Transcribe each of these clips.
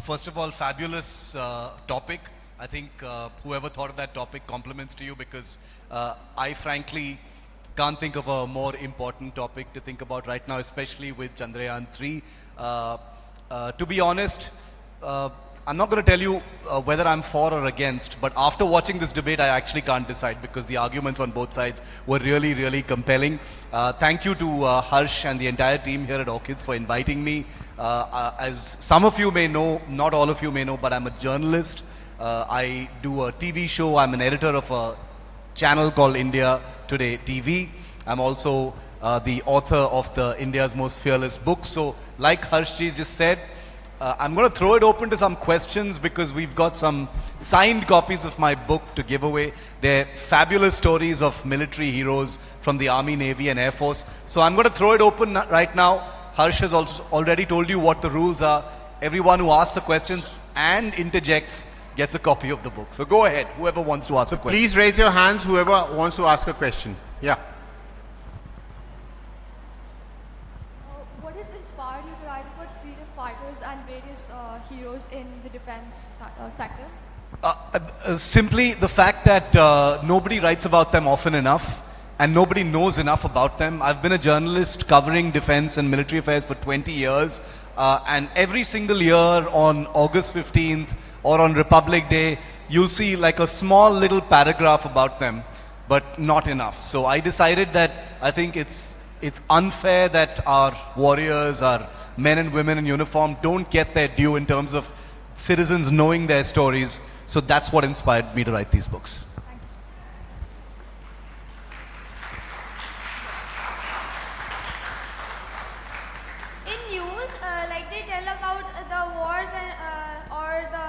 First of all, fabulous topic. I think whoever thought of that topic, compliments to you, because I frankly can't think of a more important topic to think about right now, especially with Chandrayaan 3. To be honest, I'm not going to tell you whether I'm for or against, but after watching this debate, I actually can't decide because the arguments on both sides were really, really compelling. Thank you to Harsh and the entire team here at Orchids for inviting me. As some of you may know, not all of you may know, but I'm a journalist. I do a TV show. I'm an editor of a channel called India Today TV. I'm also the author of the India's Most Fearless book. So like Harshji just said, I'm going to throw it open to some questions because we've got some signed copies of my book to give away. They're fabulous stories of military heroes from the Army, Navy and Air Force. So I'm going to throw it open right now. Harsh has also already told you what the rules are. Everyone who asks the questions and interjects gets a copy of the book. So go ahead, whoever wants to ask a question. Please raise your hands, whoever wants to ask a question. Yeah. What has inspired you to write about freedom fighters and various heroes in the defense sector? Simply the fact that nobody writes about them often enough and nobody knows enough about them. I've been a journalist covering defense and military affairs for 20 years and every single year on August 15th or on Republic Day, you'll see like a small little paragraph about them, but not enough. So I decided that I think it's unfair that our warriors, our men and women in uniform don't get their due in terms of citizens knowing their stories. So that's what inspired me to write these books. Thank you. In news, like they tell about the wars and or the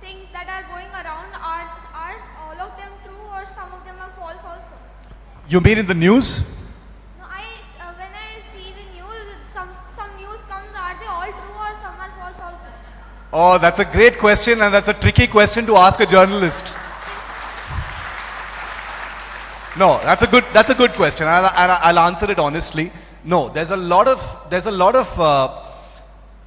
things that are going around, are all of them true or some of them are false also? You mean in the news? No, when I see the news, some news comes, are they all true or some are false also? Oh, that's a great question and that's a tricky question to ask a journalist. No, that's a good question. I'll answer it honestly. No, there's a lot of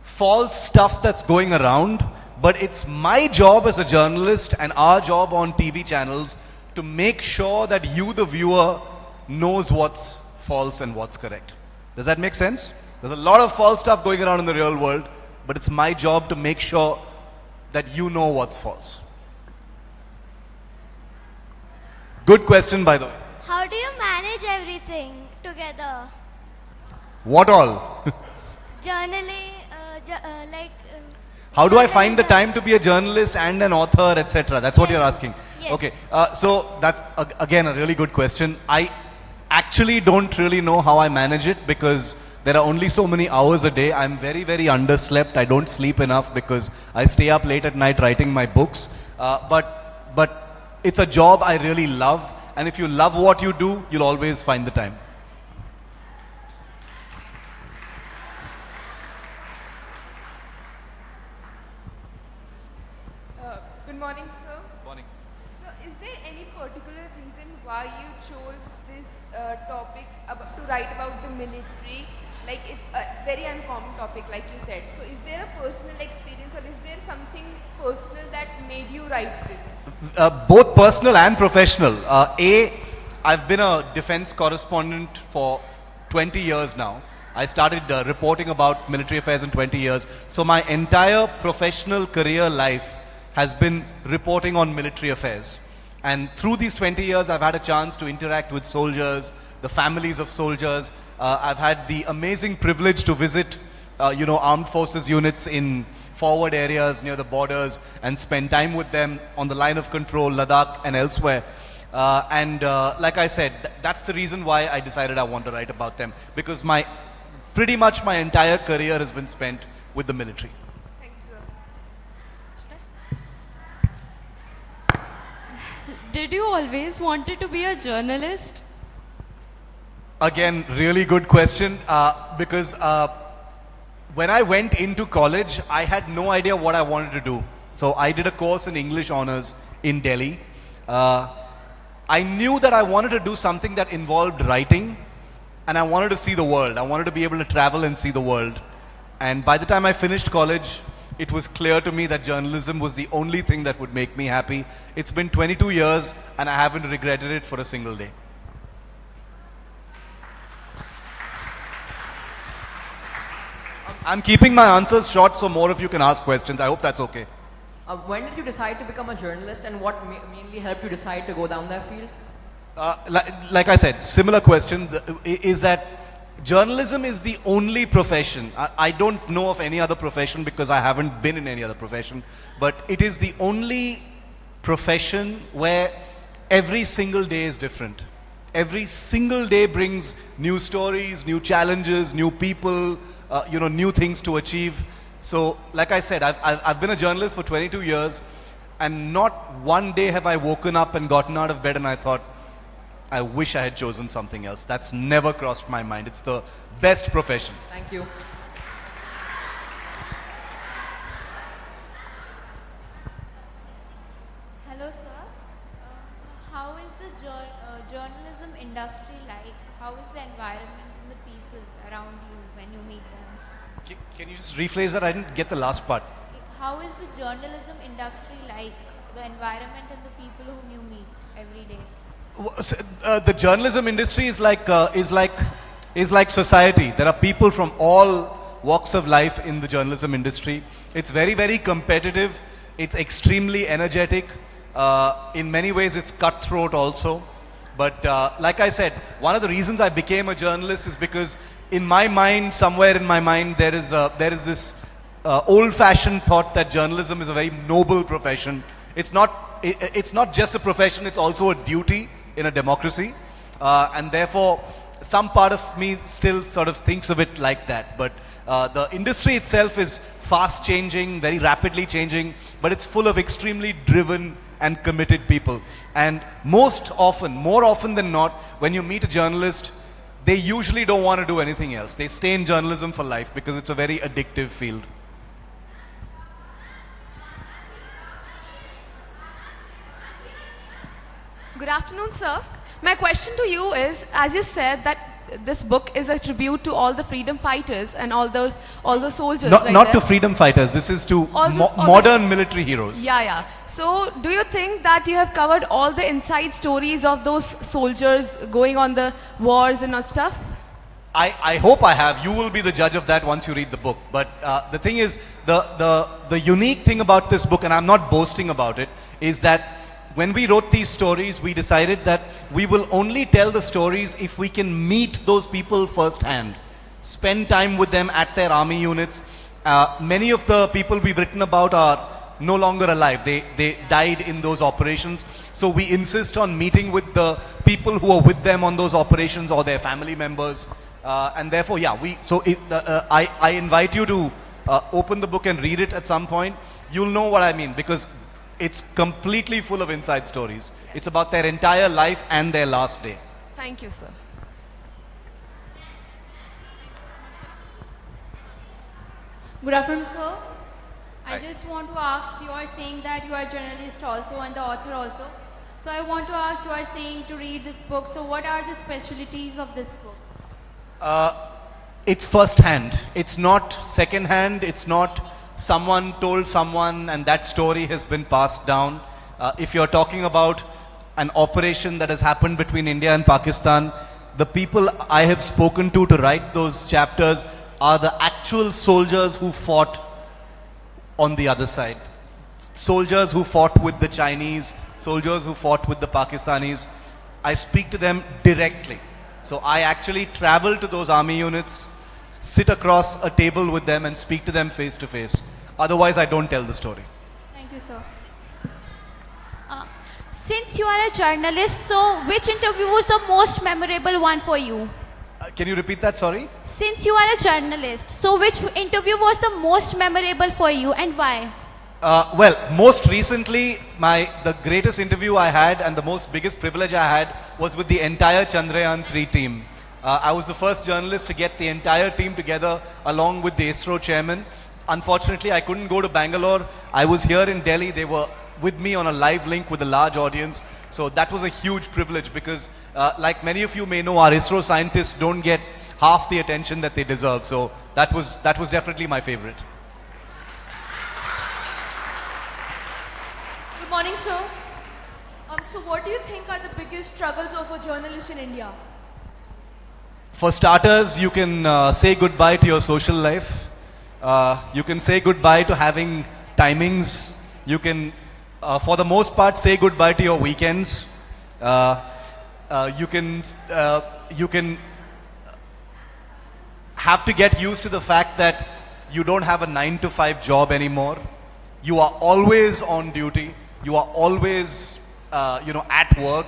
false stuff that's going around, but it's my job as a journalist and our job on TV channels to make sure that you, the viewer, knows what's false and what's correct. Does that make sense? There's a lot of false stuff going around in the real world, but it's my job to make sure that you know what's false. Good question, by the way. How do you manage everything together? What all? Journaling, How do I find the time to be a journalist and an author, etc.? That's what you're asking. Yes. Okay, so that's again a really good question. I actually don't really know how I manage it because there are only so many hours a day. I'm very, very underslept. I don't sleep enough because I stay up late at night writing my books. But it's a job I really love. And if you love what you do, you'll always find the time. Good morning, sir. Morning. So, is there any particular reason why you chose this topic to write about the military? Like, it's a very uncommon topic, like you said. So, is there a personal experience or is there something personal that made you write this? Both personal and professional. I've been a defense correspondent for 20 years now. I started reporting about military affairs in 20 years. So my entire professional career life has been reporting on military affairs. And through these 20 years, I've had a chance to interact with soldiers, the families of soldiers. I've had the amazing privilege to visit, armed forces units in forward areas near the borders and spend time with them on the line of control, Ladakh and elsewhere. Like I said, that's the reason why I decided I want to write about them, because pretty much my entire career has been spent with the military. Thanks, sir. Did you always wanted to be a journalist? Again, really good question, because when I went into college, I had no idea what I wanted to do. So I did a course in English honors in Delhi. I knew that I wanted to do something that involved writing, and I wanted to see the world. I wanted to be able to travel and see the world. And by the time I finished college, it was clear to me that journalism was the only thing that would make me happy. It's been 22 years and I haven't regretted it for a single day. I'm keeping my answers short so more of you can ask questions. I hope that's okay. When did you decide to become a journalist, and what mainly helped you decide to go down that field? Like I said, similar question is that journalism is the only profession. I don't know of any other profession because I haven't been in any other profession, but it is the only profession where every single day is different. Every single day brings new stories, new challenges, new people, new things to achieve. So, like I said, I've been a journalist for 22 years, and not one day have I woken up and gotten out of bed and I thought, I wish I had chosen something else. That's never crossed my mind. It's the best profession. Thank you. Hello, sir. How is the journalism industry like? How is the environment and the people around you when you meet them? Can you just rephrase that? I didn't get the last part. How is the journalism industry like? The environment and the people whom you meet every day? The journalism industry is like society. There are people from all walks of life in the journalism industry. It's very, very competitive. It's extremely energetic. In many ways, it's cutthroat also. But like I said, one of the reasons I became a journalist is because in my mind, somewhere in my mind, there is this old-fashioned thought that journalism is a very noble profession. It's not just a profession, it's also a duty in a democracy. And therefore, some part of me still sort of thinks of it like that. But the industry itself is fast changing, very rapidly changing, but it's full of extremely driven and committed people. And most often, more often than not, when you meet a journalist, they usually don't want to do anything else. They stay in journalism for life because it's a very addictive field. Good afternoon, sir. My question to you is, as you said that this book is a tribute to all the freedom fighters and all those soldiers. Not to freedom fighters. This is to modern military heroes. Yeah. So, do you think that you have covered all the inside stories of those soldiers going on the wars and all stuff? I hope I have. You will be the judge of that once you read the book. But the thing is, the unique thing about this book, and I'm not boasting about it, is that when we wrote these stories, we decided that we will only tell the stories if we can meet those people firsthand, spend time with them at their army units. Many of the people we've written about are no longer alive. They died in those operations. So we insist on meeting with the people who are with them on those operations or their family members. And therefore, yeah, I invite you to open the book and read it at some point. You'll know what I mean, because it's completely full of inside stories. It's about their entire life and their last day. Thank you, sir. Good afternoon, sir. I just want to ask, you are saying that you are a journalist also and the author also. So I want to ask, you are saying to read this book, so what are the specialties of this book? It's first hand. It's not second hand. It's not someone told someone and that story has been passed down. If you're talking about an operation that has happened between India and Pakistan, the people I have spoken to write those chapters are the actual soldiers who fought on the other side. Soldiers who fought with the Chinese, soldiers who fought with the Pakistanis. I speak to them directly. So I actually travel to those army units, sit across a table with them and speak to them face to face. Otherwise, I don't tell the story. Thank you, sir. Since you are a journalist, so which interview was the most memorable one for you? Can you repeat that? Sorry? Since you are a journalist, so which interview was the most memorable for you and why? Well, most recently, the greatest interview I had and the biggest privilege I had was with the entire Chandrayaan-3 team. I was the first journalist to get the entire team together along with the ISRO chairman. Unfortunately, I couldn't go to Bangalore. I was here in Delhi. They were with me on a live link with a large audience. So that was a huge privilege because like many of you may know, our ISRO scientists don't get half the attention that they deserve. So that was definitely my favorite. morning, sir. So what do you think are the biggest struggles of a journalist in India? For starters, you can say goodbye to your social life. You can say goodbye to having timings. You can, for the most part, say goodbye to your weekends. You can have to get used to the fact that you don't have a 9-to-5 job anymore. You are always on duty. You are always, at work.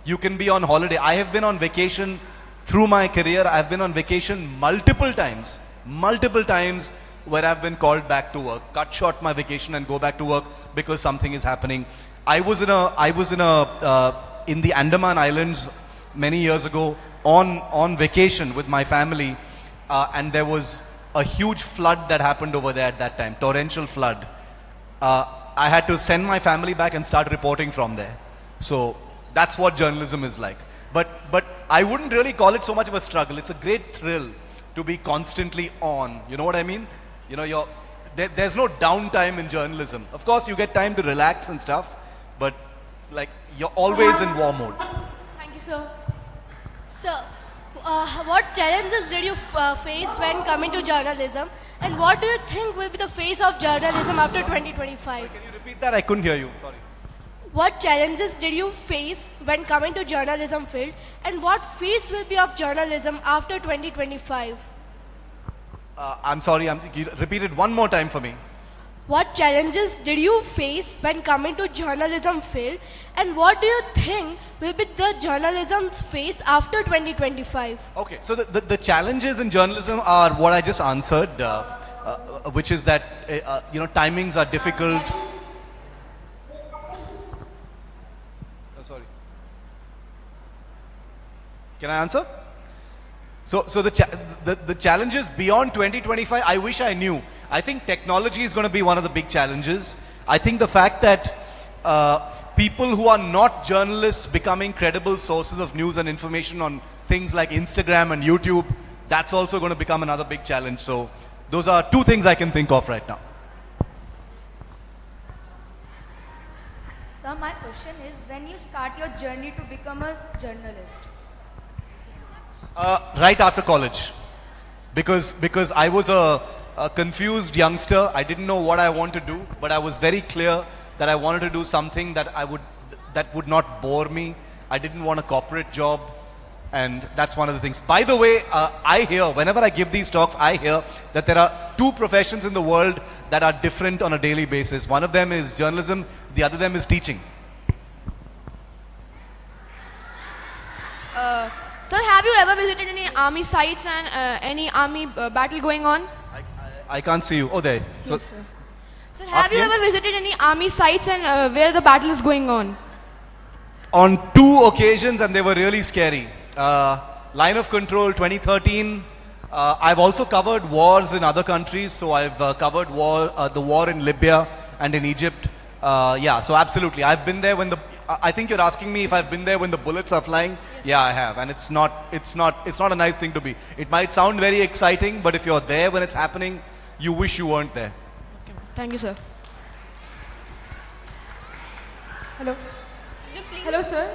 You can be on holiday. I have been on vacation through my career. I've been on vacation multiple times where I've been called back to work, cut short my vacation and go back to work because something is happening. I was in the Andaman Islands many years ago on vacation with my family, and there was a huge flood that happened over there at that time, torrential flood. I had to send my family back and start reporting from there. So that's what journalism is like. But I wouldn't really call it so much of a struggle. It's a great thrill to be constantly on. You know what I mean? You know, there's no downtime in journalism. Of course, you get time to relax and stuff, but like you're always in war mode. Thank you, sir. Sir, what challenges did you face when coming to journalism, and what do you think will be the face of journalism after 2025? Sorry, can you repeat that? I couldn't hear you. Sorry. What challenges did you face when coming to journalism field, and what face will be of journalism after 2025? I'm sorry, you repeat it one more time for me. What challenges did you face when coming to journalism field, and what do you think will be the journalism's face after 2025? Okay, so the challenges in journalism are what I just answered, which is that timings are difficult. Oh, sorry. Can I answer? So the challenges beyond 2025, I wish I knew. I think technology is going to be one of the big challenges. I think the fact that people who are not journalists becoming credible sources of news and information on things like Instagram and YouTube, that's also going to become another big challenge. So those are two things I can think of right now. Sir, my question is, when you start your journey to become a journalist? Right after college, because I was a confused youngster. I didn't know what I want to do, but I was very clear that I wanted to do something that would not bore me. I didn't want a corporate job, and that's one of the things. By the way, I hear, whenever I give these talks, I hear that there are two professions in the world that are different on a daily basis. One of them is journalism, the other them is teaching. Sir, have you ever visited any army sites and any army battle going on? I can't see you. Oh, there. So, yes, sir. Sir, have you ever visited any army sites and where the battle is going on? On 2 occasions, and they were really scary. Line of Control 2013. I've also covered wars in other countries. So I've covered the war in Libya and in Egypt. Yeah, so absolutely. I've been there when I think you're asking me if I've been there when the bullets are flying. Yes. Yeah, I have. And it's not a nice thing to be. It might sound very exciting, but if you're there when it's happening, you wish you weren't there. Okay. Thank you, sir. Hello. Hello, sir.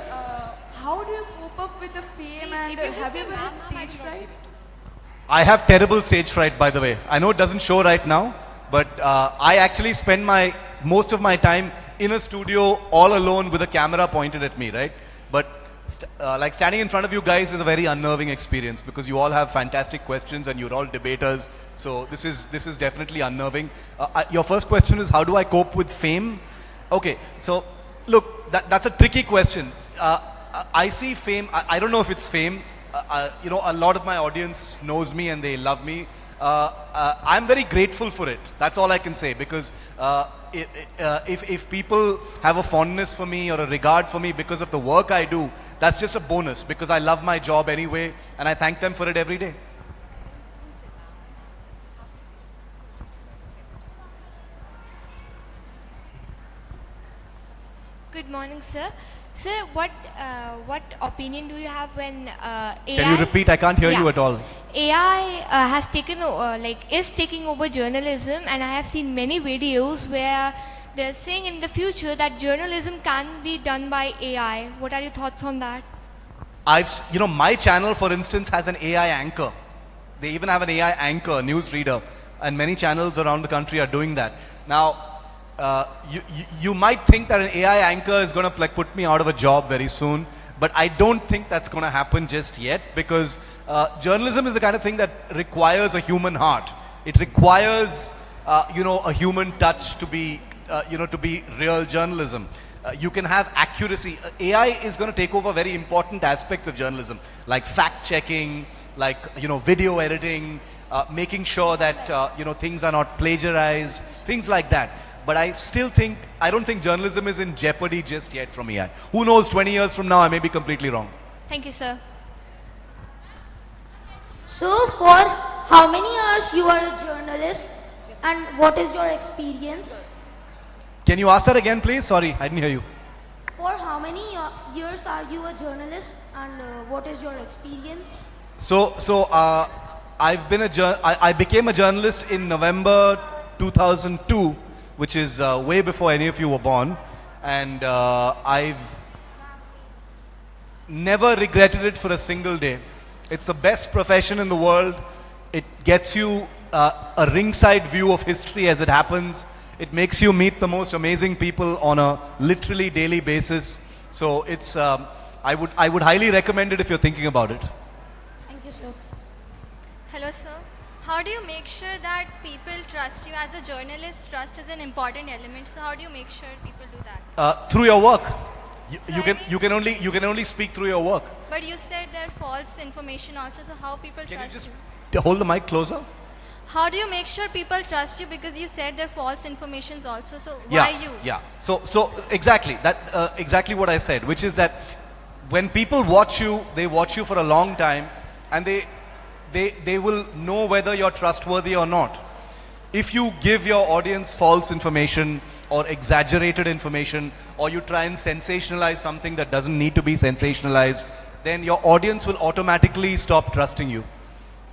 How do you cope up with the fame, and have you ever had stage fright? I have terrible stage fright, by the way. I know it doesn't show right now, but I actually spend most of my time in a studio all alone with a camera pointed at me, right? But like standing in front of you guys is a very unnerving experience because you all have fantastic questions and you're all debaters. So this is definitely unnerving. Your first question is, how do I cope with fame? Okay, so look, that's a tricky question. I see fame. I don't know if it's fame. A lot of my audience knows me and they love me. I'm very grateful for it. That's all I can say, because if people have a fondness for me or a regard for me because of the work I do, that's just a bonus, because I love my job anyway and I thank them for it every day. Good morning, sir. Sir, what opinion do you have when AI... Can you repeat? I can't hear you at all. AI has taken is taking over journalism, and I have seen many videos where they're saying in the future that journalism can be done by AI. What are your thoughts on that? My channel, for instance, has an AI anchor. They even have an AI anchor, newsreader, and many channels around the country are doing that. Now, you might think that an AI anchor is going to put me out of a job very soon, but I don't think that's going to happen just yet, because journalism is the kind of thing that requires a human heart. It requires, a human touch to be, to be real journalism. You can have accuracy. AI is going to take over very important aspects of journalism, like fact checking, like video editing, making sure that things are not plagiarized, things like that. But I don't think journalism is in jeopardy just yet from AI. Who knows, 20 years from now I may be completely wrong. Thank you, sir. So for how many hours you are a journalist and what is your experience? Can you ask that again, please? Sorry, I didn't hear you. For how many years are you a journalist and what is your experience? I became a journalist in November 2002, which is way before any of you were born, and I've never regretted it for a single day. It's the best profession in the world. It gets you a ringside view of history as it happens. It makes you meet the most amazing people on a literally daily basis. So it's, I would highly recommend it if you're thinking about it. Thank you, sir. Hello, sir. How do you make sure that people trust you? As a journalist, trust is an important element. So how do you make sure people do that? Through your work. You can only speak through your work. But you said there false information also. So how people Can you trust just you? hold the mic closer? How do you make sure people trust you? Because you said there false informations also. So why you? Yeah. So exactly that. Exactly what I said, which is that when people watch you, they watch you for a long time, and they will know whether you're trustworthy or not. If you give your audience false information or exaggerated information, or you try and sensationalize something that doesn't need to be sensationalized, then your audience will automatically stop trusting you.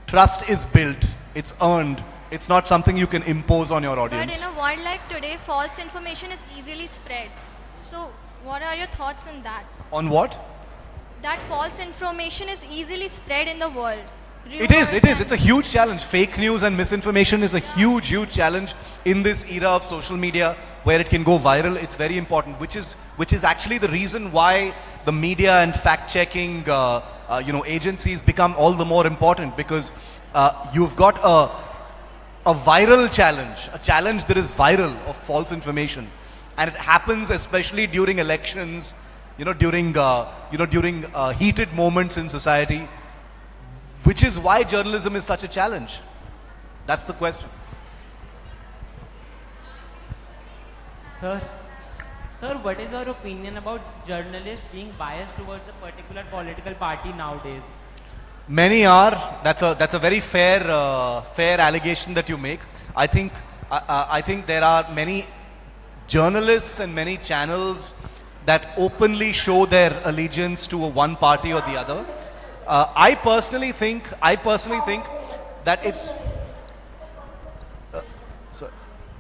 Trust is built, it's earned, it's not something you can impose on your audience. But in a world like today, false information is easily spread. So what are your thoughts on that? On what? That false information is easily spread in the world. It is. It's a huge challenge. Fake news and misinformation is a huge challenge in this era of social media where it can go viral. It's very important, which is actually the reason why the media and fact-checking agencies become all the more important, because you've got a viral challenge, a challenge that is viral of false information, and it happens especially during elections, during heated moments in society. Which is why journalism is such a challenge. That's the question. Sir, what is your opinion about journalists being biased towards a particular political party nowadays? Many are. That's a very fair allegation that you make. I think there are many journalists and many channels that openly show their allegiance to one party or the other. I personally think that it's.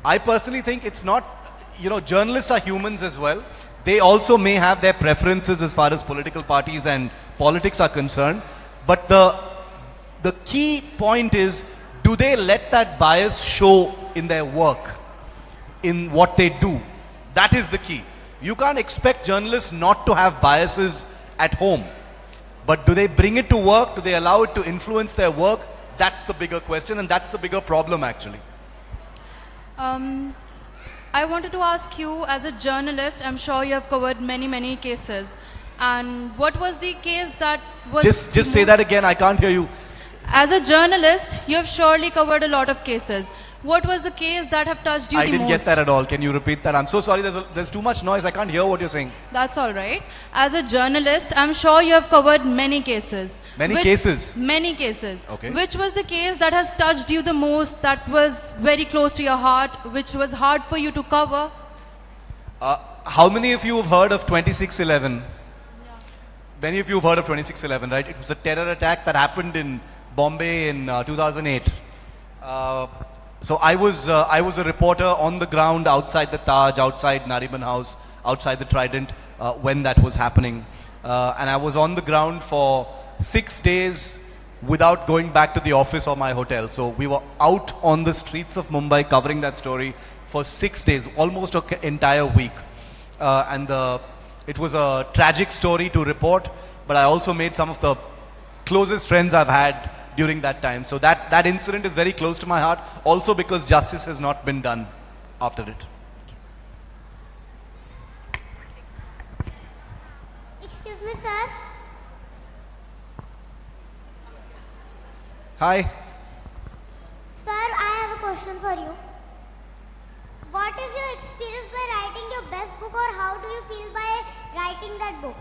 I personally think it's not. Journalists are humans as well. They also may have their preferences as far as political parties and politics are concerned. But the key point is, do they let that bias show in their work, in what they do? That is the key. You can't expect journalists not to have biases at home. But do they bring it to work? Do they allow it to influence their work? That's the bigger question, and that's the bigger problem actually. I wanted to ask you, as a journalist, I'm sure you have covered many cases. And what was the case that was... Just say that again, I can't hear you. As a journalist, you have surely covered a lot of cases. What was the case that have touched you the most? I didn't get that at all. Can you repeat that? I'm so sorry, there's too much noise. I can't hear what you're saying. That's all right. As a journalist, I'm sure you have covered many cases. Many cases? Many cases. Okay. Which was the case that has touched you the most, that was very close to your heart, which was hard for you to cover? How many of you have heard of 26/11? Yeah. Many of you have heard of 26/11, right? It was a terror attack that happened in Bombay in 2008. So I was a reporter on the ground outside the Taj, outside Nariman House, outside the Trident when that was happening. And I was on the ground for 6 days without going back to the office or my hotel. So we were out on the streets of Mumbai covering that story for 6 days, almost an entire week. It was a tragic story to report, but I also made some of the closest friends I've had during that time. So that incident is very close to my heart, also because justice has not been done after it. Excuse me, sir. Hi. Sir, I have a question for you. What is your experience by writing your best book, or how do you feel by writing that book?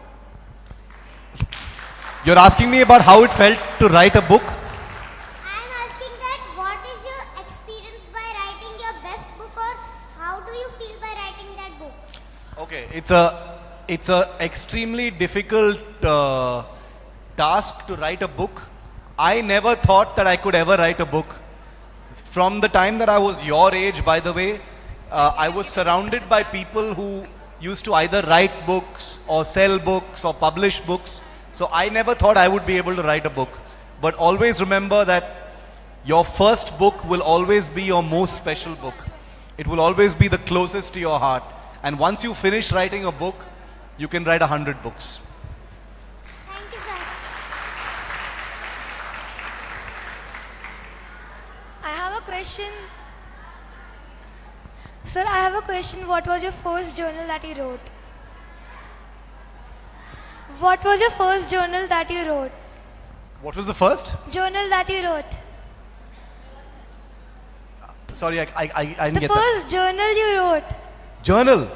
You're asking me about how it felt to write a book? I am asking that what is your experience by writing your best book, or how do you feel by writing that book? Okay, it's a extremely difficult task to write a book. I never thought that I could ever write a book. From the time that I was your age, by the way, I was surrounded by people who used to either write books or sell books or publish books. So I never thought I would be able to write a book. But always remember that your first book will always be your most special book. It will always be the closest to your heart. And once you finish writing a book, you can write 100 books. Thank you, sir. I have a question. Sir, I have a question. What was your first journal that you wrote? What was your first journal that you wrote? What was the first? Journal that you wrote. Sorry, I didn't The get that. first journal you wrote. Journal?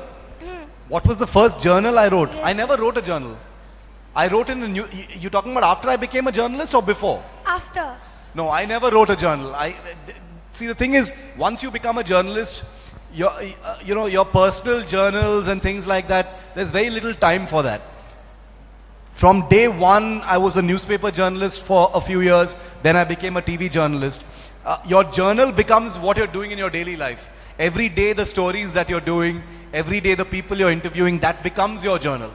What was the first journal I wrote? Yes. I never wrote a journal. I wrote in a new... You talking about after I became a journalist or before? After. No, I never wrote a journal. See, the thing is, once you become a journalist, your personal journals and things like that, there's very little time for that. From day one, I was a newspaper journalist for a few years. Then I became a TV journalist. Your journal becomes what you're doing in your daily life. Every day, the stories that you're doing, every day, the people you're interviewing, that becomes your journal.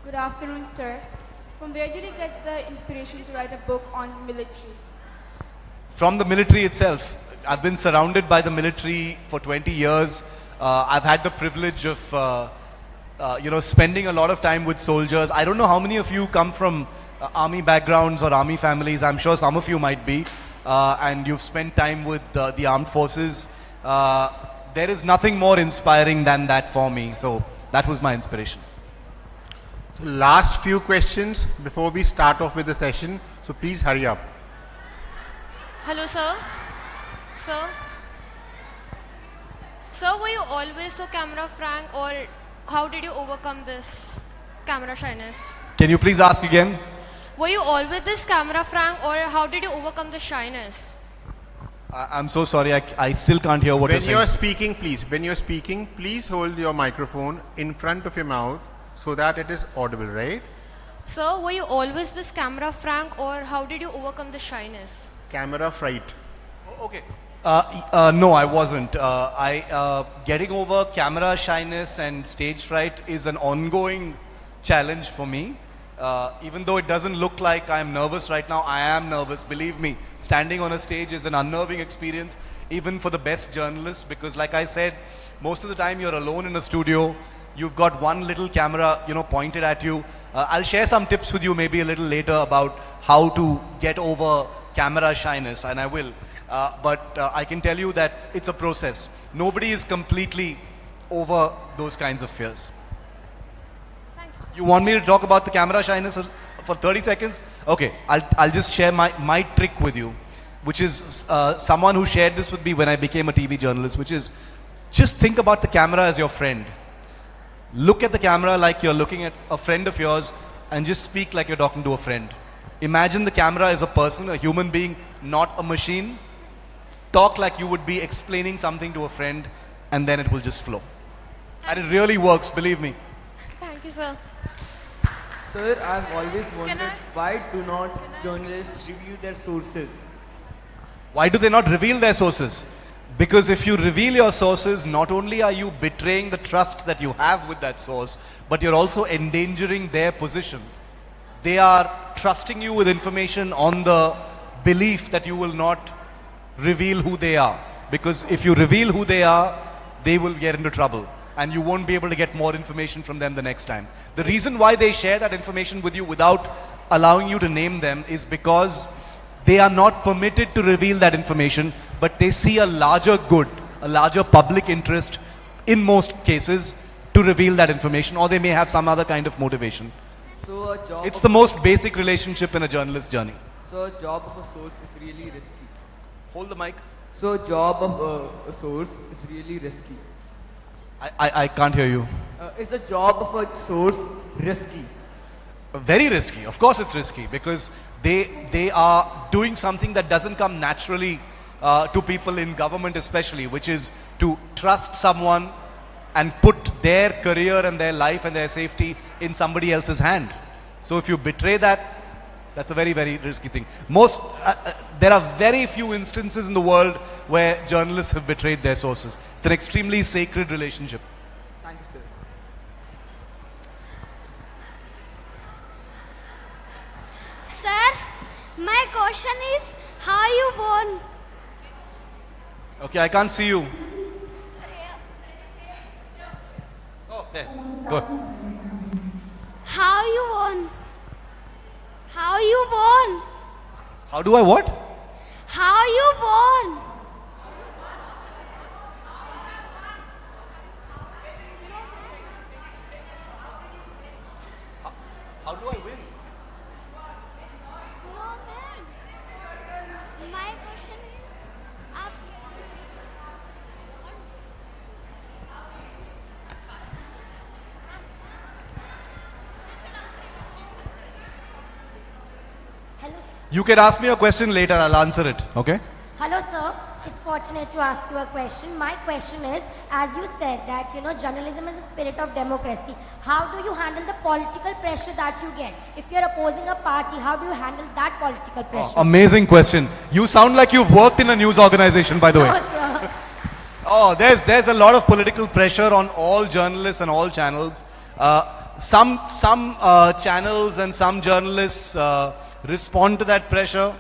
Good afternoon, sir. From where did you get the inspiration to write a book on military? From the military itself. I've been surrounded by the military for 20 years. I've had the privilege of, spending a lot of time with soldiers. I don't know how many of you come from army backgrounds or army families. I'm sure some of you might be. And you've spent time with the armed forces. There is nothing more inspiring than that for me. So that was my inspiration. So last few questions before we start off with the session. So please hurry up. Hello, sir. Sir? Sir, were you always so camera frank, or how did you overcome this camera shyness? Can you please ask again? Were you always this camera frank, or how did you overcome the shyness? I'm so sorry. I still can't hear what you're saying. When you're speaking, please hold your microphone in front of your mouth so that it is audible, right? Sir, were you always this camera frank, or how did you overcome the shyness? Camera fright. Okay. No, I wasn't. Getting over camera shyness and stage fright is an ongoing challenge for me. Even though it doesn't look like I'm nervous right now, I am nervous. Believe me, standing on a stage is an unnerving experience, even for the best journalists, because like I said, most of the time you're alone in a studio. You've got one little camera, pointed at you. I'll share some tips with you maybe a little later about how to get over camera shyness, and I will. But I can tell you that it's a process. Nobody is completely over those kinds of fears. You want me to talk about the camera shyness for 30 seconds? Okay, I'll just share my trick with you, which is someone who shared this with me when I became a TV journalist, which is just think about the camera as your friend. Look at the camera like you're looking at a friend of yours and just speak like you're talking to a friend. Imagine the camera as a person, a human being, not a machine. Talk like you would be explaining something to a friend, and then it will just flow. And it really works, believe me. Thank you, sir. Sir, I've always wondered why do not journalists review their sources? Why do they not reveal their sources? Because if you reveal your sources, not only are you betraying the trust that you have with that source, but you're also endangering their position. They are trusting you with information on the belief that you will not reveal who they are. Because if you reveal who they are, they will get into trouble. And you won't be able to get more information from them the next time. The reason why they share that information with you without allowing you to name them is because they are not permitted to reveal that information, but they see a larger good, a larger public interest in most cases to reveal that information, or they may have some other kind of motivation. So a job It's the most basic relationship in a journalist's journey. So a job of a source is really risky. Hold the mic. So a job of a source is really risky. I can't hear you. Is a job of a source risky? Very risky. Of course it's risky because they are doing something that doesn't come naturally to people in government especially, which is to trust someone and put their career and their life and their safety in somebody else's hand. So if you betray that, that's a very, very risky thing. There are very few instances in the world where journalists have betrayed their sources. It's an extremely sacred relationship. Thank you, sir. Sir, my question is how you won? Okay, I can't see you. Oh, there. Go. How you won? How you won? How do I what? How you won? How do I win? My question is up. Hello, You can ask me a question later, I'll answer it, okay? hello, sir. It's fortunate to ask you a question. My question is, as you said that, journalism is a spirit of democracy. How do you handle the political pressure that you get? If you're opposing a party, how do you handle that political pressure? Amazing question. You sound like you've worked in a news organization, by the way. No, sir. Oh, there's a lot of political pressure on all journalists and all channels. Some channels and some journalists respond to that pressure.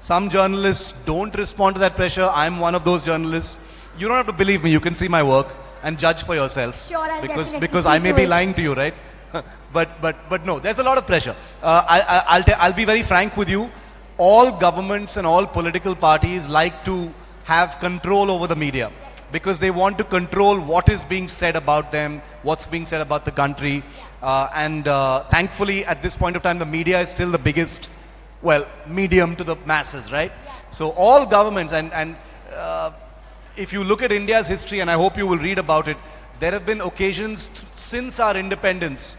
Some journalists don't respond to that pressure. I'm one of those journalists. You don't have to believe me. You can see my work and judge for yourself. Sure, I'll definitely because see I may to be it. lying to you, right? but no, there's a lot of pressure. I'll be very frank with you. All governments and all political parties like to have control over the media because they want to control what is being said about them, what's being said about the country. And thankfully, at this point of time, the media is still the biggest, medium to the masses, right? So all governments, and if you look at India's history, and I hope you will read about it, there have been occasions since our independence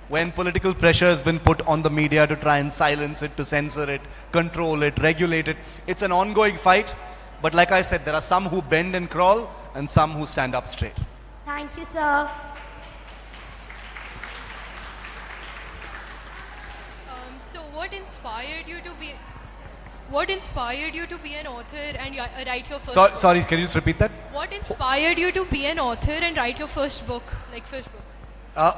when political pressure has been put on the media to try and silence it, to censor it, control it, regulate it. It's an ongoing fight, but like I said, there are some who bend and crawl and some who stand up straight. Thank you, sir. So what inspired you to be an author and write your first book? Sorry, can you just repeat that? What inspired you to be an author and write your first book, first book? I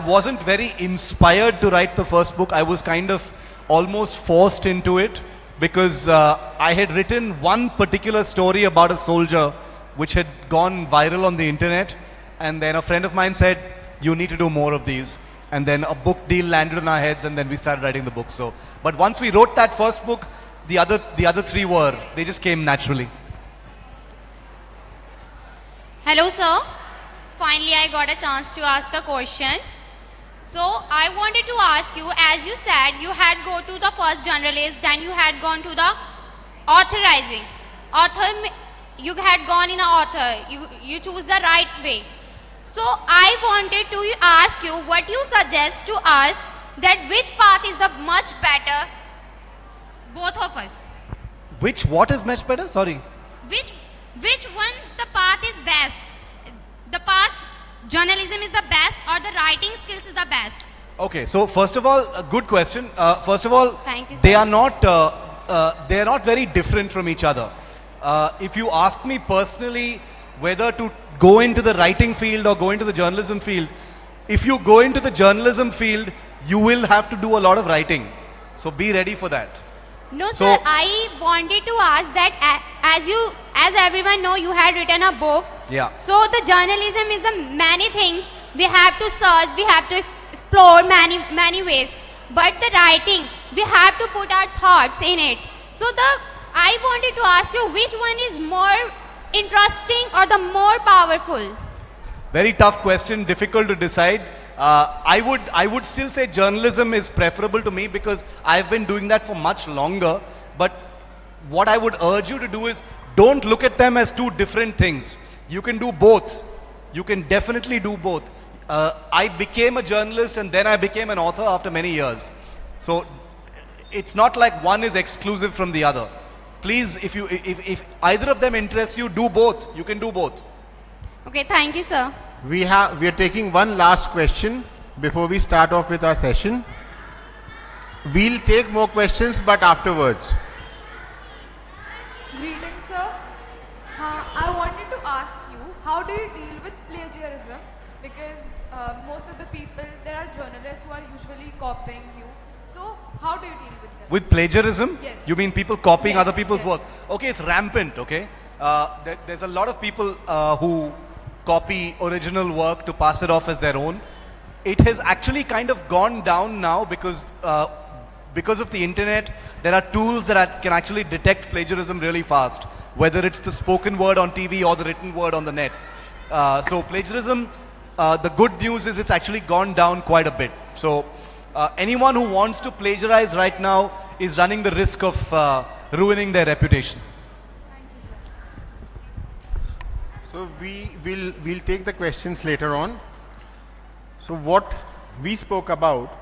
wasn't very inspired to write the first book. I was kind of almost forced into it because I had written one particular story about a soldier which had gone viral on the internet, and then a friend of mine said, you need to do more of these. And then a book deal landed on our heads, and then we started writing the book. But once we wrote that first book, the other three they just came naturally. Hello, sir. Finally, I got a chance to ask a question. So, I wanted to ask you, as you said, you had go to the first journalist, then you had gone to the authorizing. You had gone in an author. You choose the right way. So, I wanted to ask you what you suggest to us that which path is the much better, both of us. What is much better? Sorry. Which one the path is best? The path journalism is the best or the writing skills is the best? Okay, so first of all, a good question. First of all, Thank you, they sir. are not very different from each other. If you ask me personally whether to go into the writing field or go into the journalism field, if you go into the journalism field, you will have to do a lot of writing. So be ready for that. No, So- sir. I wanted to ask that as everyone know, you had written a book. Yeah. So the journalism is the many things we have to search, we have to explore many ways. But the writing, we have to put our thoughts in it. So I wanted to ask you which one is more interesting or the more powerful? Very tough question, difficult to decide. I would still say journalism is preferable to me because I've been doing that for much longer. But what I would urge you to do is don't look at them as two different things. You can do both. You can definitely do both. I became a journalist and then I became an author after many years. So it's not like one is exclusive from the other. Please, if either of them interests you, do both. You can do both. Okay, thank you, sir. We are taking one last question before we start off with our session. We'll take more questions, but afterwards. Greetings, sir. I wanted to ask you, how do you deal with plagiarism? Because most of the people, there are journalists who are usually copying you. So, how do you deal with them? With plagiarism? Yes. You mean people copying Yes, other people's yes. work? Okay, it's rampant, okay? There's a lot of people who copy original work to pass it off as their own. It has actually kind of gone down now because of the internet. There are tools that can actually detect plagiarism really fast, whether it's the spoken word on TV or the written word on the net. So plagiarism, the good news is it's actually gone down quite a bit. So anyone who wants to plagiarize right now is running the risk of ruining their reputation. So we'll take the questions later on. So what we spoke about,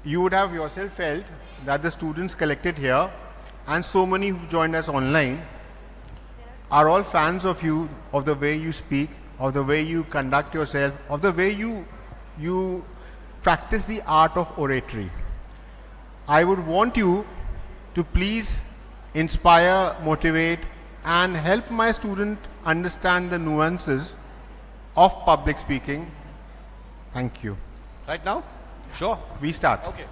you would have yourself felt that the students collected here and so many who joined us online are all fans of you, of the way you speak, of the way you conduct yourself, of the way you practice the art of oratory. I would want you to please inspire, motivate, and help my student understand the nuances of public speaking. Thank you. Right now? Sure. We start. Okay.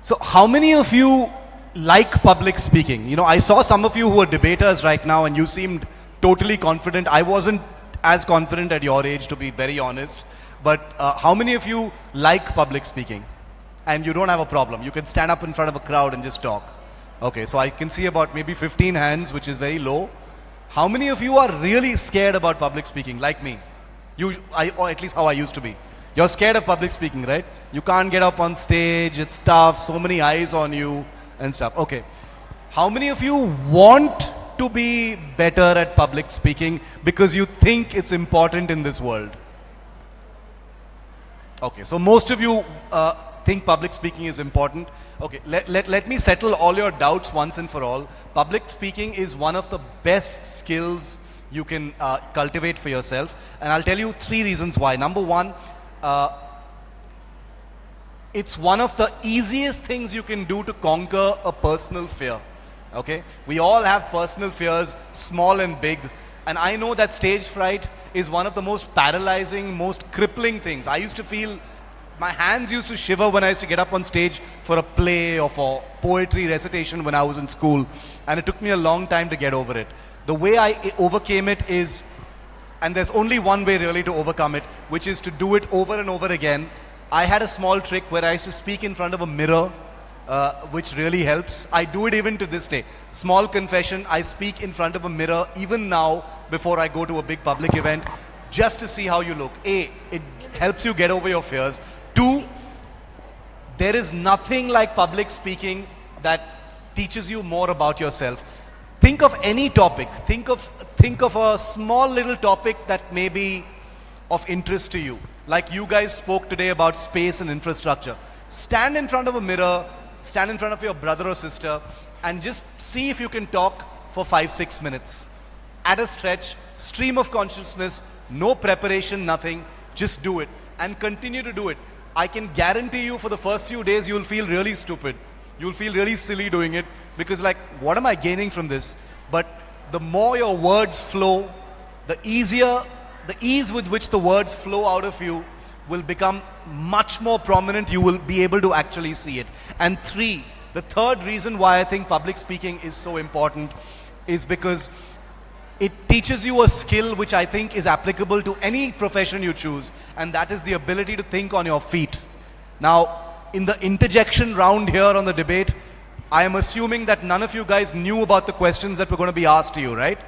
So how many of you like public speaking? You know, I saw some of you who are debaters right now and you seemed totally confident. I wasn't as confident at your age, to be very honest. But how many of you like public speaking? And you don't have a problem. You can stand up in front of a crowd and just talk. Okay, so I can see about maybe 15 hands, which is very low. How many of you are really scared about public speaking, like me? Or at least how I used to be. You're scared of public speaking, right? You can't get up on stage, it's tough, so many eyes on you and stuff. Okay. How many of you want to be better at public speaking because you think it's important in this world? Okay, so most of you think public speaking is important. Okay, let me settle all your doubts once and for all. Public speaking is one of the best skills you can cultivate for yourself. And I'll tell you 3 reasons why. Number 1, it's one of the easiest things you can do to conquer a personal fear. Okay, we all have personal fears, small and big. And I know that stage fright is one of the most paralyzing, most crippling things. I used to feel, my hands used to shiver when I used to get up on stage for a play or for poetry recitation when I was in school. And it took me a long time to get over it. The way I overcame it is, and there's only one way really to overcome it, which is to do it over and over again. I had a small trick where I used to speak in front of a mirror, which really helps. I do it even to this day. Small confession, I speak in front of a mirror even now before I go to a big public event just to see how you look. A, it helps you get over your fears. 2, there is nothing like public speaking that teaches you more about yourself. Think of any topic. Think of a small little topic that may be of interest to you. Like you guys spoke today about space and infrastructure. Stand in front of a mirror, stand in front of your brother or sister, and just see if you can talk for 5-6 minutes. at a stretch, stream of consciousness, no preparation, nothing, just do it and continue to do it. I can guarantee you for the first few days you'll feel really stupid. You'll feel really silly doing it because like, what am I gaining from this? But the more your words flow, the ease with which the words flow out of you will become much more prominent. You will be able to actually see it. And the third reason why I think public speaking is so important is because it teaches you a skill which I think is applicable to any profession you choose, and that is the ability to think on your feet. Now, in the interjection round here on the debate, I am assuming that none of you guys knew about the questions that were going to be asked to you, right?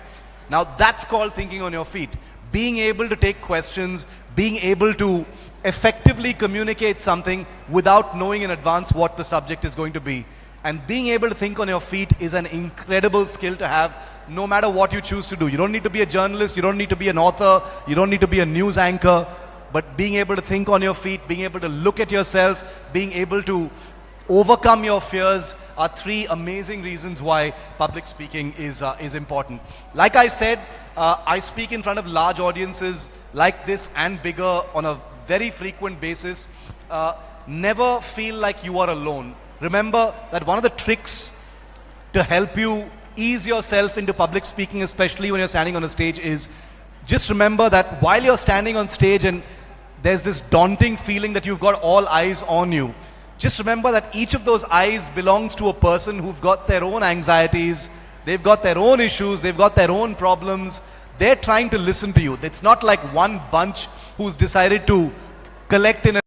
Now, that's called thinking on your feet. Being able to take questions, being able to effectively communicate something without knowing in advance what the subject is going to be. And being able to think on your feet is an incredible skill to have no matter what you choose to do. You don't need to be a journalist, you don't need to be an author, you don't need to be a news anchor, but being able to think on your feet, being able to look at yourself, being able to overcome your fears are 3 amazing reasons why public speaking is important. Like I said, I speak in front of large audiences like this and bigger on a very frequent basis. Never feel like you are alone. Remember that one of the tricks to help you ease yourself into public speaking, especially when you're standing on a stage, is just remember that while you're standing on stage and there's this daunting feeling that you've got all eyes on you, just remember that each of those eyes belongs to a person who've got their own anxieties, they've got their own issues, they've got their own problems. They're trying to listen to you. It's not like one bunch who's decided to collect in a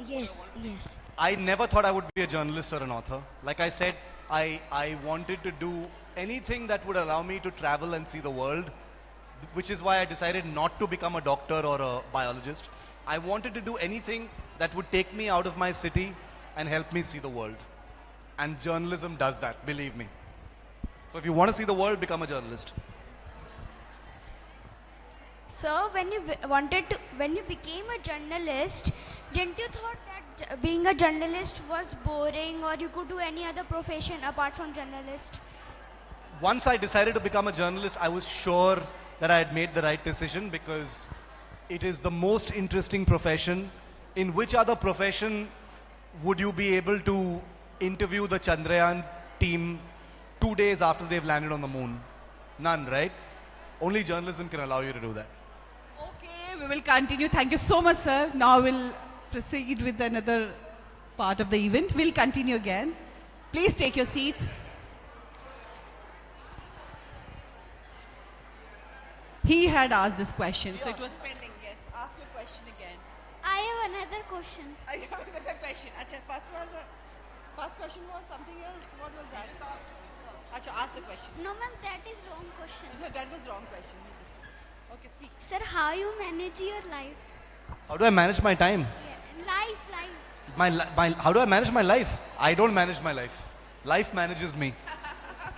Yes, yes. I never thought I would be a journalist or an author. Like I said, I wanted to do anything that would allow me to travel and see the world, which is why I decided not to become a doctor or a biologist. I wanted to do anything that would take me out of my city and help me see the world. And journalism does that, believe me. So if you want to see the world, become a journalist. So when you became a journalist, didn't you thought that being a journalist was boring or you could do any other profession apart from journalist? Once I decided to become a journalist, I was sure that I had made the right decision because it is the most interesting profession. In which other profession would you be able to interview the Chandrayaan team 2 days after they've landed on the moon? None, right? Only journalism can allow you to do that. Okay, we will continue. Thank you so much, sir. Now we'll proceed with another part of the event. We'll continue again. Please take your seats. He had asked this question, so it was pending. Yes, ask your question again. I have another question. I have another question. Achha, first question was something else. What was that? Just ask. Achha, ask the question. No, ma'am, that is wrong question. Achha, that was wrong question. Okay, speak. Sir, how you manage your life? How do I manage my time? Life. How do I manage my life? I don't manage my life. Life manages me.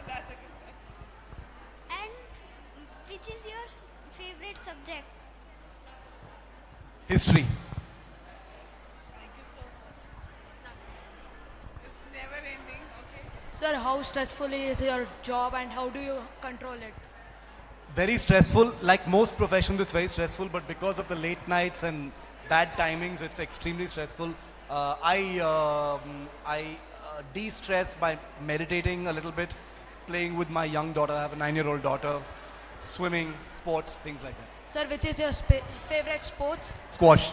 That's a good question. And which is your favorite subject? History. Thank you so much. It's never ending. Okay. Sir, how stressful is your job and how do you control it? Very stressful. Like most professions, it's very stressful, but because of the late nights and bad timings, it's extremely stressful. I de-stress by meditating a little bit, playing with my young daughter. I have a 9-year-old daughter, swimming, sports, things like that. Sir, which is your favorite sports? Squash.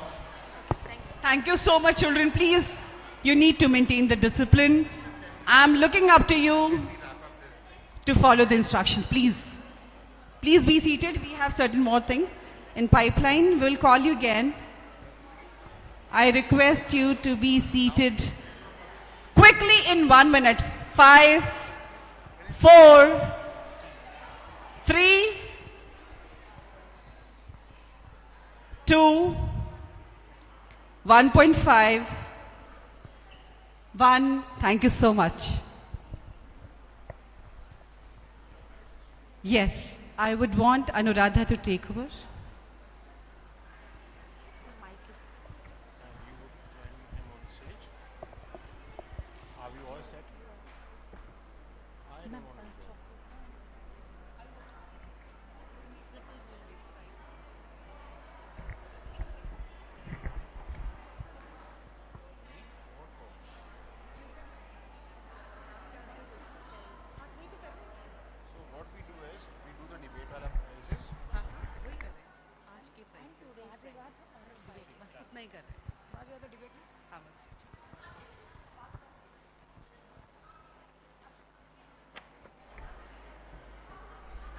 Thank you so much, children. Please, you need to maintain the discipline. I'm looking up to you to follow the instructions. Please be seated. We have certain more things in pipeline. We'll call you again. I request you to be seated quickly in 1 minute. 5, 4, 3, 2, 1.5, 1. Thank you so much. Yes, I would want Anuradha to take over.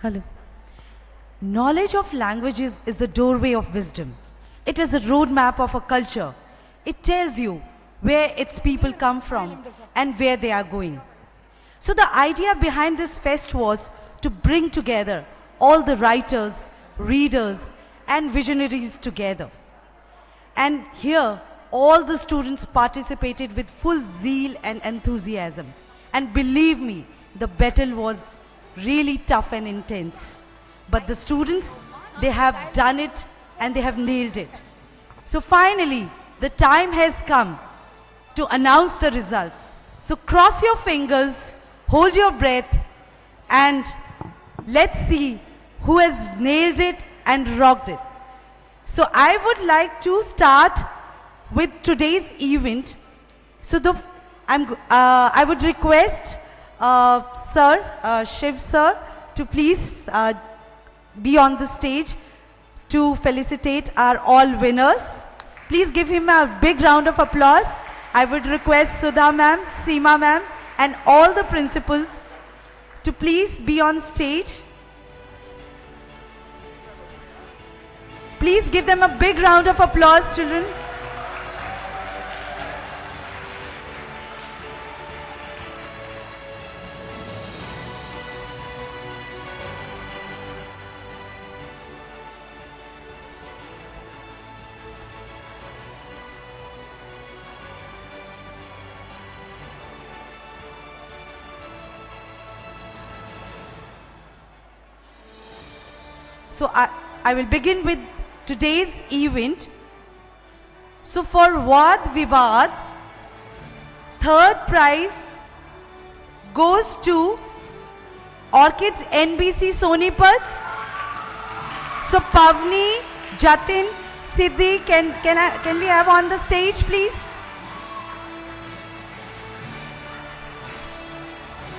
Hello. Knowledge of languages is the doorway of wisdom. It is a roadmap of a culture. It tells you where its people come from and where they are going. So the idea behind this fest was to bring together all the writers, readers, and visionaries together. And here, all the students participated with full zeal and enthusiasm. And believe me, the battle was really tough and intense. But the students, they have done it and they have nailed it. So finally, the time has come to announce the results. So cross your fingers, hold your breath, and let's see who has nailed it and rocked it. So I would like to start with today's event. So I would request Shiv sir, to please be on the stage to felicitate our all winners. Please give him a big round of applause. I would request Sudha ma'am, Seema ma'am, and all the principals to please be on stage. Please give them a big round of applause, children. So I will begin with today's event. So for Vad Vivad, third prize goes to Orchids NBC Sonipat. So Pavni, Jatin, Siddhi, can we have on the stage, please?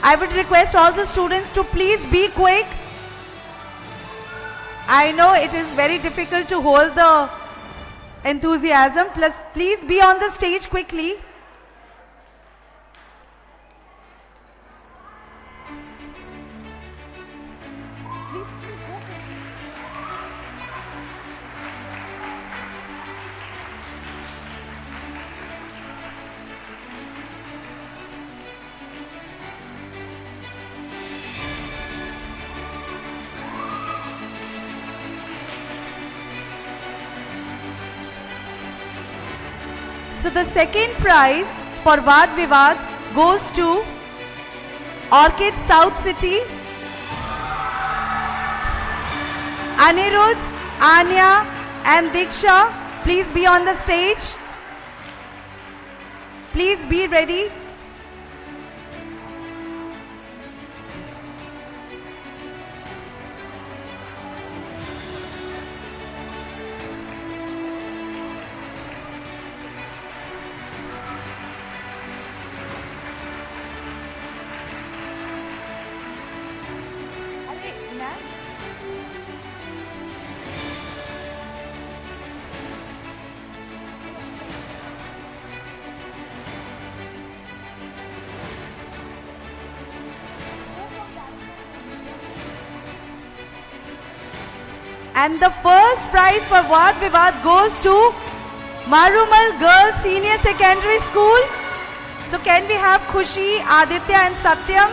I would request all the students to please be quick. I know it is very difficult to hold the enthusiasm. Plus, please be on the stage quickly. So the second prize for Vad Vivad goes to Orchids South City. Anirudh, Anya and Diksha, please be on the stage. Please be ready. And the first prize for Vad Vivad goes to Marumal Girls Senior Secondary School. So can we have Khushi, Aditya and Satyam?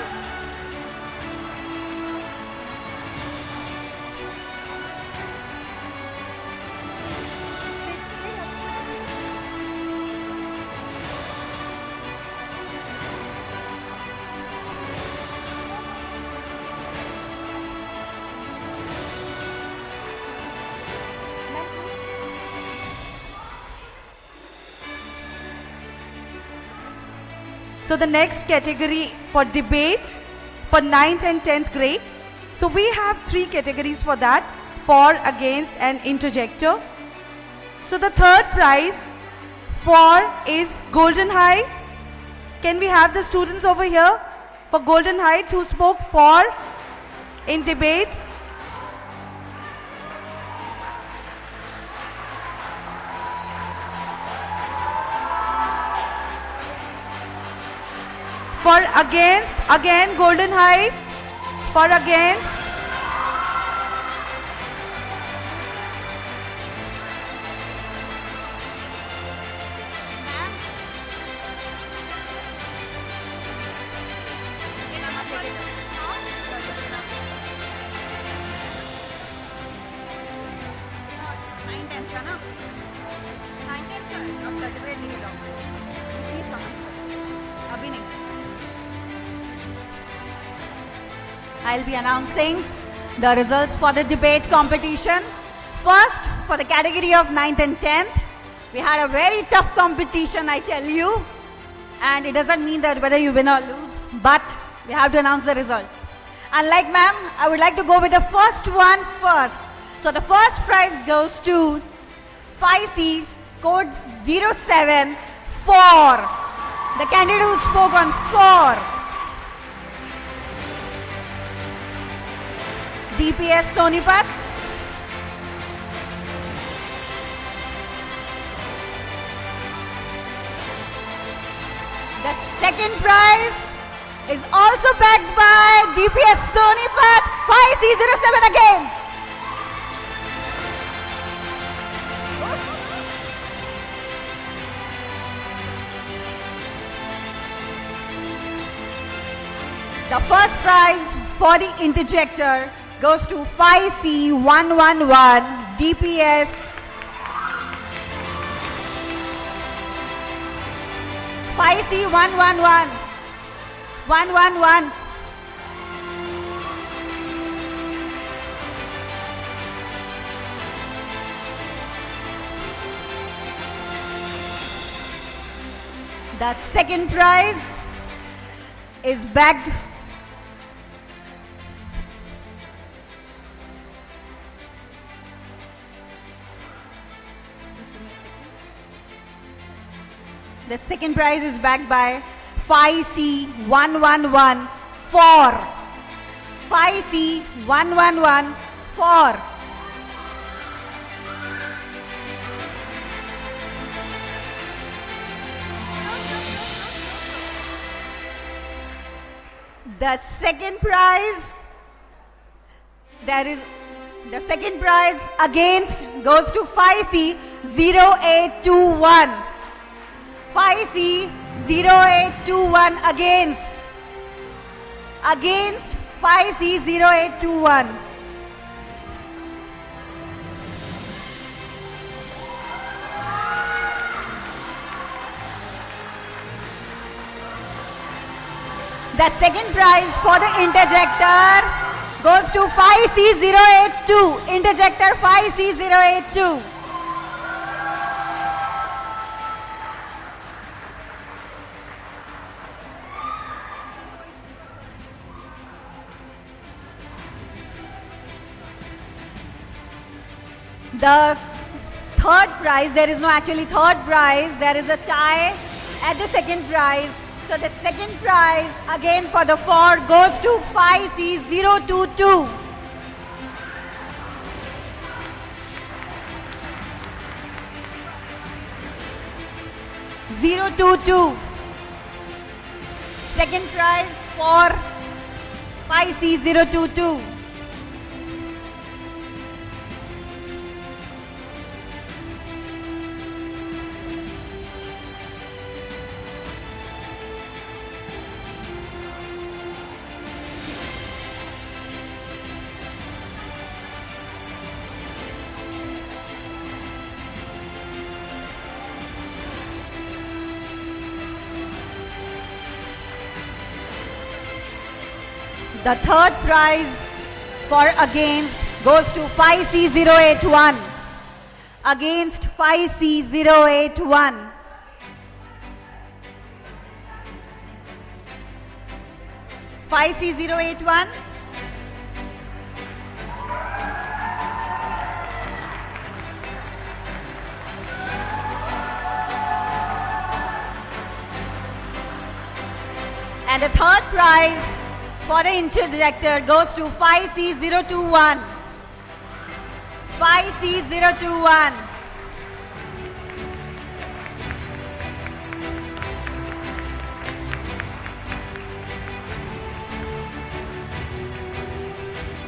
So the next category for debates for 9th and 10th grade. So we have 3 categories for that: for, against and interjector. So the third prize for is Golden Height. Can we have the students over here for Golden Heights who spoke for in debates? For against, again Golden Height. For against. I'll be announcing the results for the debate competition. First, for the category of 9th and 10th, we had a very tough competition, I tell you. And it doesn't mean that whether you win or lose, but we have to announce the result. And like ma'am, I would like to go with the first one first. So the first prize goes to 5C, code 074. The candidate who spoke on 4. DPS Sonipat. The second prize is also backed by DPS Sonipat 5C07 against. The first prize for the interjector goes to 5C111 DPS 5C111 111. The second prize is bagged. The second prize is backed by 5C1114. 5C1114. The second prize, the second prize against goes to 5C0821. 5C0821 against 5C0821. The second prize for the interjector goes to 5C082. Interjector 5C082. The third prize, there is no actually third prize, there is a tie at the second prize. So the second prize again for the 4 goes to 5C022. 022. Second prize for 5C022. The third prize for against goes to 5C081. Against 5C081. Five C081. And the third prize for the interjector goes to 5C021. 5C021.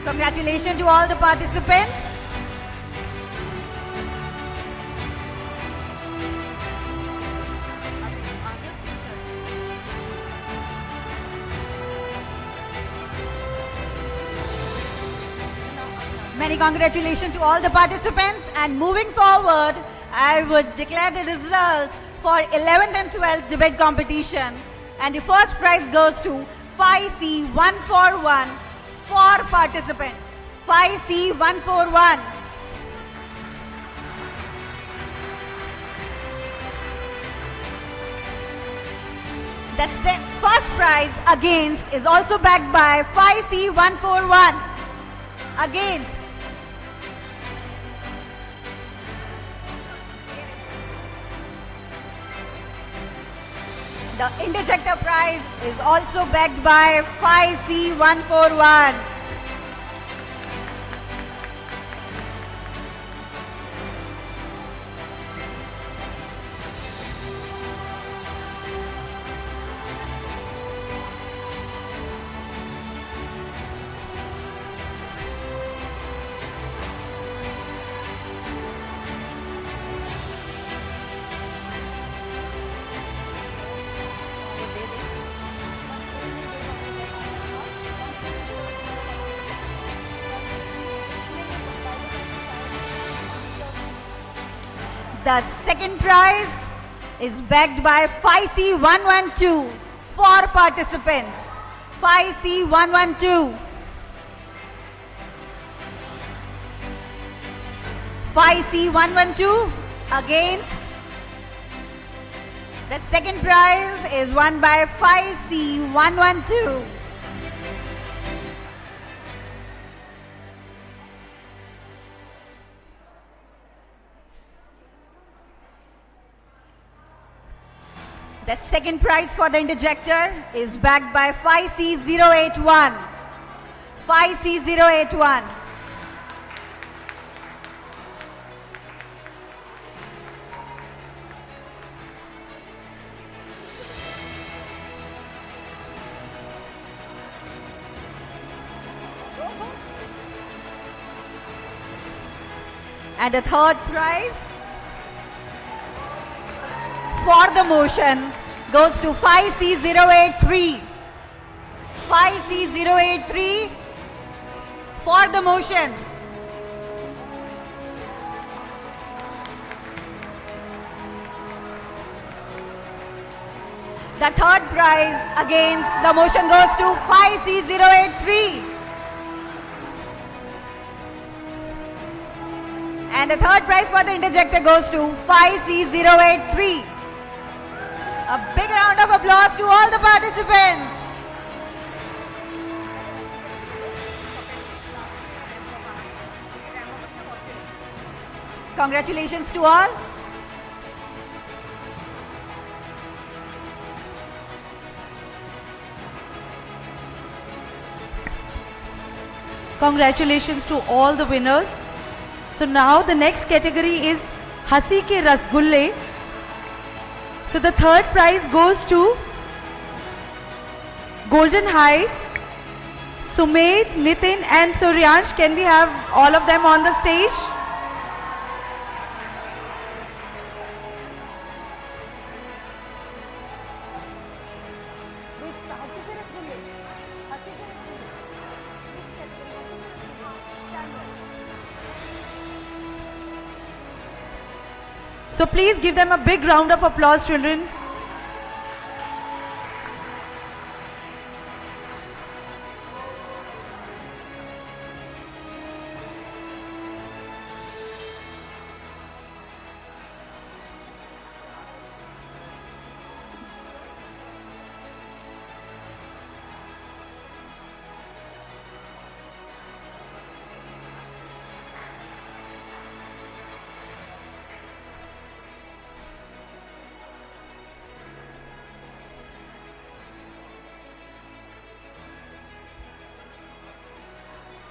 Congratulations to all the participants. Many congratulations to all the participants, and moving forward, I would declare the result for 11th and 12th debate competition, and the first prize goes to 5C141 for participant. 5C141. The first prize against is also backed by 5C141. Against. The interjector prize is also backed by 5C141. The second prize is backed by 5C112 for participants. 5C112. 5C112 against. The second prize is won by 5C112. The second prize for the interjector is backed by 5C081. 5C081. And the third prize for the motion goes to 5C083. 5C083 for the motion. The third prize against the motion goes to 5C083. And the third prize for the interjector goes to 5C083. A big round of applause to all the participants. Congratulations to all. Congratulations to all the winners. So now the next category is Hasi Ke Rasgulle. So the third prize goes to Golden Heights, Sumit, Nitin and Suryansh. Can we have all of them on the stage? So please give them a big round of applause, children.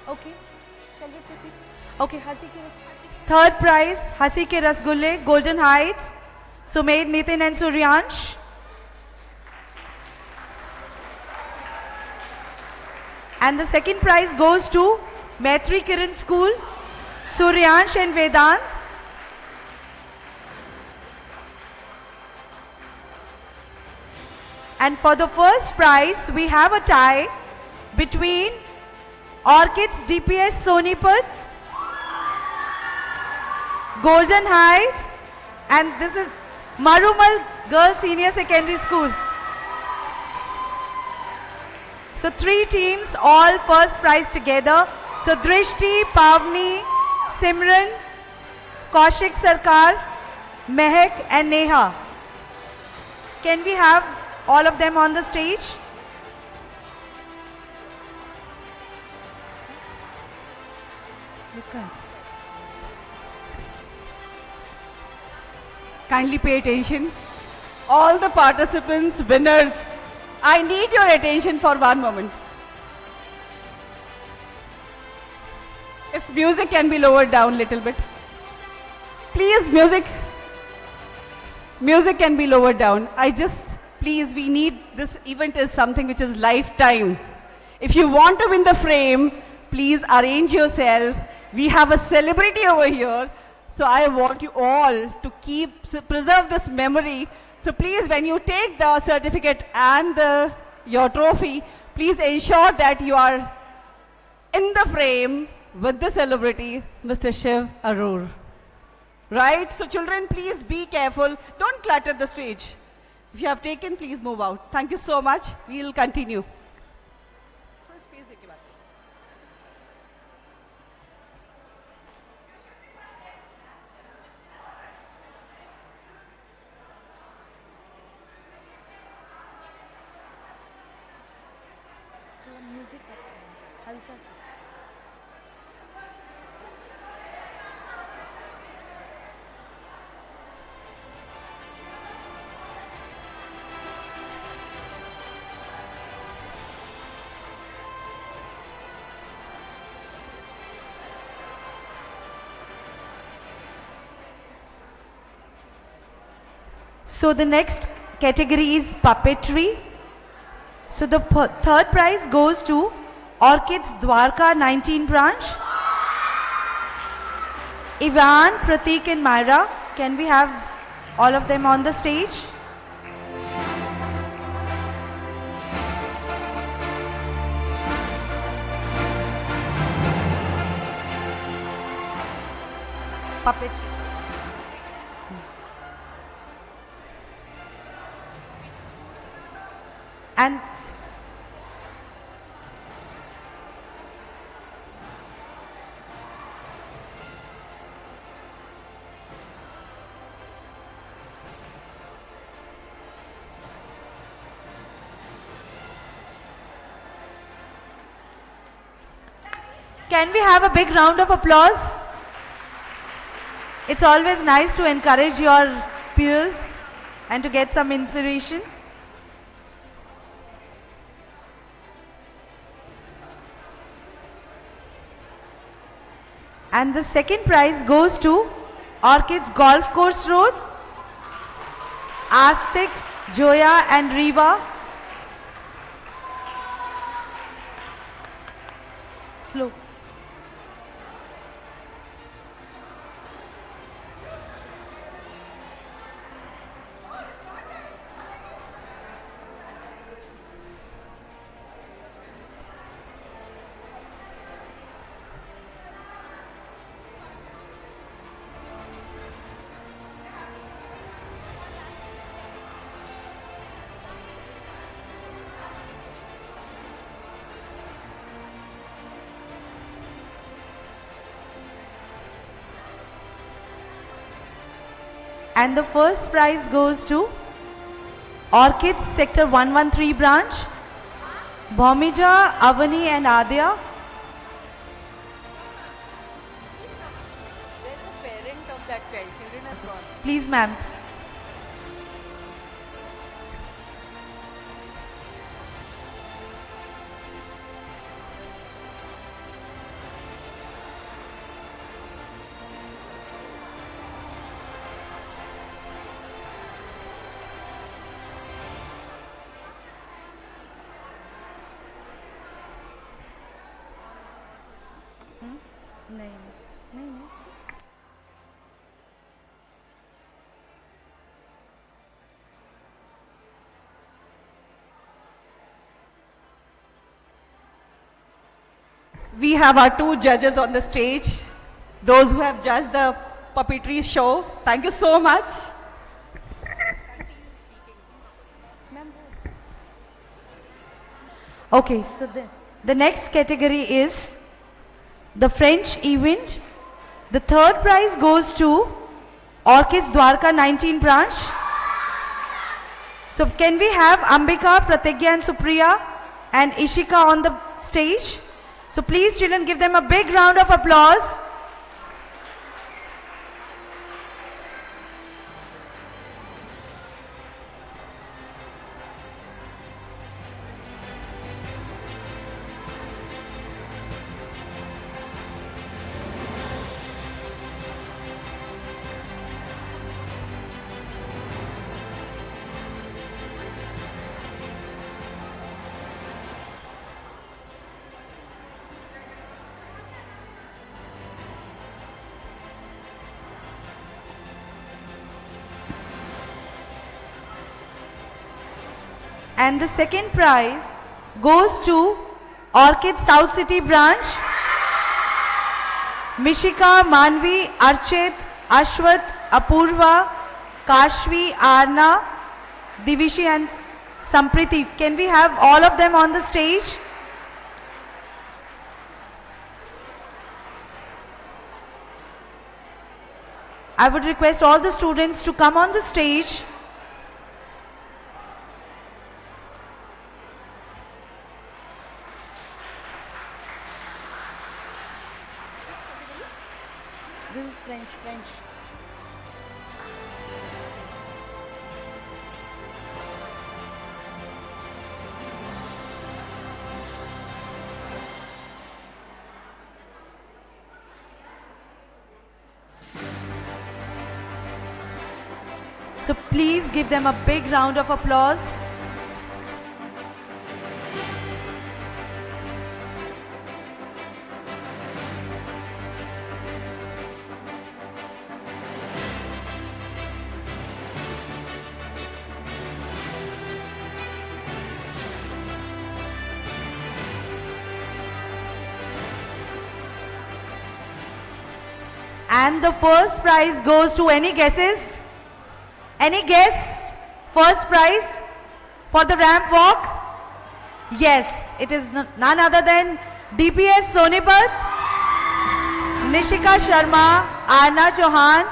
Okay, shall we proceed? Okay, third prize, Hasi Ke Rasgulle, Golden Heights, Sumedh, Nitin and Suryansh. And the second prize goes to Maitri Kiran School, Suryansh and Vedant. And for the first prize, we have a tie between Orchids DPS Sonipat, Golden Heights, and this is Marumal Girls Senior Secondary School. So three teams, all first prize together. So Drishti, Pavni, Simran, Kaushik Sarkar, Mehak and Neha. Can we have all of them on the stage? Kindly pay attention. All the participants, winners, I need your attention for one moment. If music can be lowered down a little bit. Please, music. Music can be lowered down. Please, we need, this event is something which is lifetime. If you want to win the frame, please arrange yourself. We have a celebrity over here. So I want you all to preserve this memory. So please, when you take the certificate and your trophy, please ensure that you are in the frame with the celebrity, Mr. Shiv Arur. Right? So children, please be careful. Don't clutter the stage. If you have taken, please move out. Thank you so much. We will continue. So the next category is puppetry. So the third prize goes to Orchids Dwarka 19 branch. Ivan, Pratik and Myra, can we have all of them on the stage? Puppetry. And can we have a big round of applause? It's always nice to encourage your peers and to get some inspiration. And the second prize goes to Orchids Golf Course Road, Astik, Joya and Riva. Slow. And the first prize goes to Orchids Sector 113 branch, Bhaumija, Avani and Adya. There's a parent of that child. Children have gone. Please, ma'am. नहीं We have our two judges on the stage, those who have judged the puppetry show. Thank you so much. Okay, so the next category is the French event. The third prize goes to Orchids Dwarka 19 branch. So can we have Ambika, Pratigya and Supriya and Ishika on the stage? So please children, give them a big round of applause. And the second prize goes to Orchid South City branch. Mishika, Manvi, Archit, Ashwat, Apurva, Kashvi, Arna, Divishi and Sampriti. Can we have all of them on the stage? I would request all the students to come on the stage. This is French. So please give them a big round of applause. And the first prize goes to any guesses? Any guess? First prize for the ramp walk? Yes, it is none other than DPS Sonipat, Nishika Sharma, Arna Chauhan,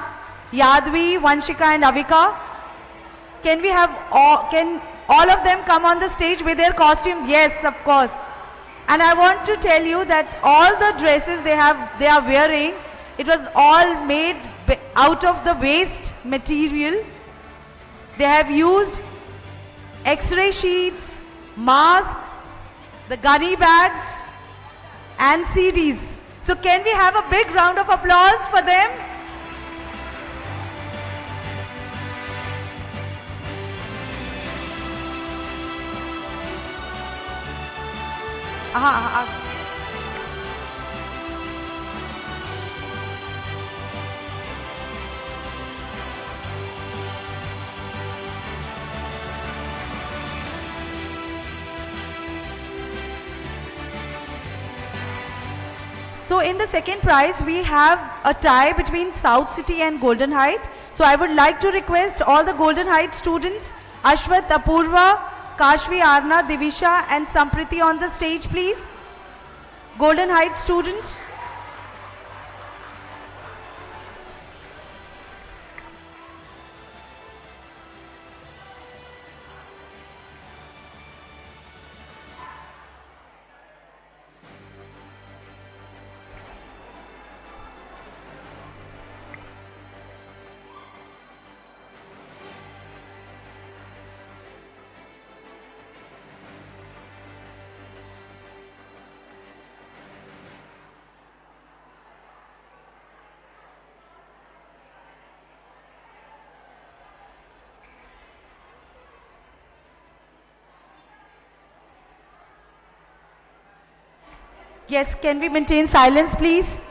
Yadvi, Vanshika and Avika. Can we have can all of them come on the stage with their costumes? Yes, of course. And I want to tell you that all the dresses they are wearing, it was all made out of the waste material. They have used X-ray sheets, masks, the gunny bags and CDs. So can we have a big round of applause for them? So in the second prize, we have a tie between South City and Golden Heights. So I would like to request all the Golden Heights students, Ashwat, Apurva, Kashvi, Arna, Divisha and Sampriti on the stage, please. Golden Heights students. Yes, can we maintain silence, please?